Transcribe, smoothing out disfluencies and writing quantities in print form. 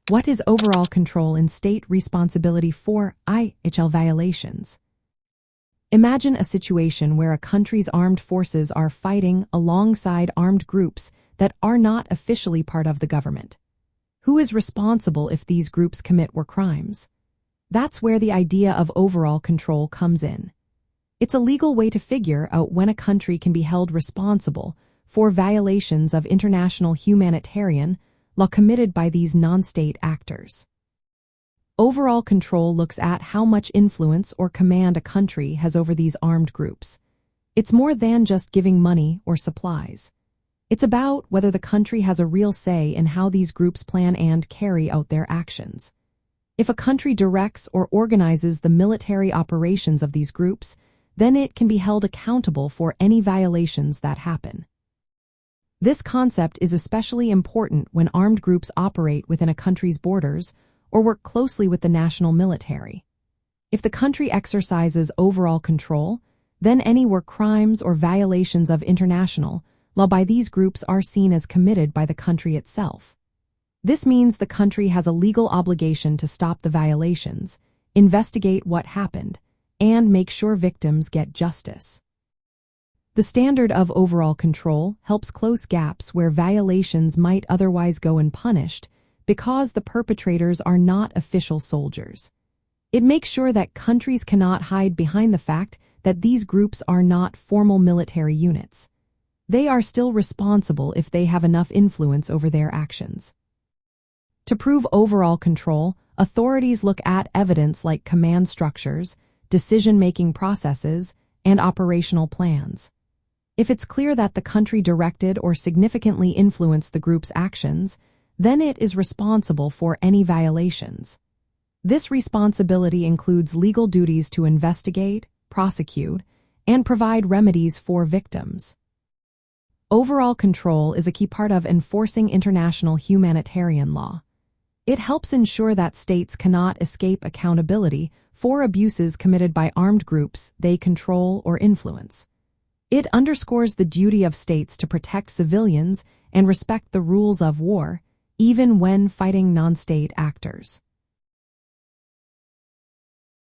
What is overall control in state responsibility for IHL violations? Imagine a situation where a country's armed forces are fighting alongside armed groups that are not officially part of the government. Who is responsible if these groups commit war crimes? That's where the idea of overall control comes in. It's a legal way to figure out when a country can be held responsible for violations of international humanitarian law committed by these non-state actors. Overall control looks at how much influence or command a country has over these armed groups. It's more than just giving money or supplies. It's about whether the country has a real say in how these groups plan and carry out their actions. If a country directs or organizes the military operations of these groups, then it can be held accountable for any violations that happen. This concept is especially important when armed groups operate within a country's borders or work closely with the national military. If the country exercises overall control, then any war crimes or violations of international law by these groups are seen as committed by the country itself. This means the country has a legal obligation to stop the violations, investigate what happened, and make sure victims get justice. The standard of overall control helps close gaps where violations might otherwise go unpunished because the perpetrators are not official soldiers. It makes sure that countries cannot hide behind the fact that these groups are not formal military units. They are still responsible if they have enough influence over their actions. To prove overall control, authorities look at evidence like command structures, decision-making processes, and operational plans. If it's clear that the country directed or significantly influenced the group's actions, then it is responsible for any violations. This responsibility includes legal duties to investigate, prosecute, and provide remedies for victims. Overall control is a key part of enforcing international humanitarian law. It helps ensure that states cannot escape accountability for abuses committed by armed groups they control or influence. It underscores the duty of states to protect civilians and respect the rules of war, even when fighting non-state actors.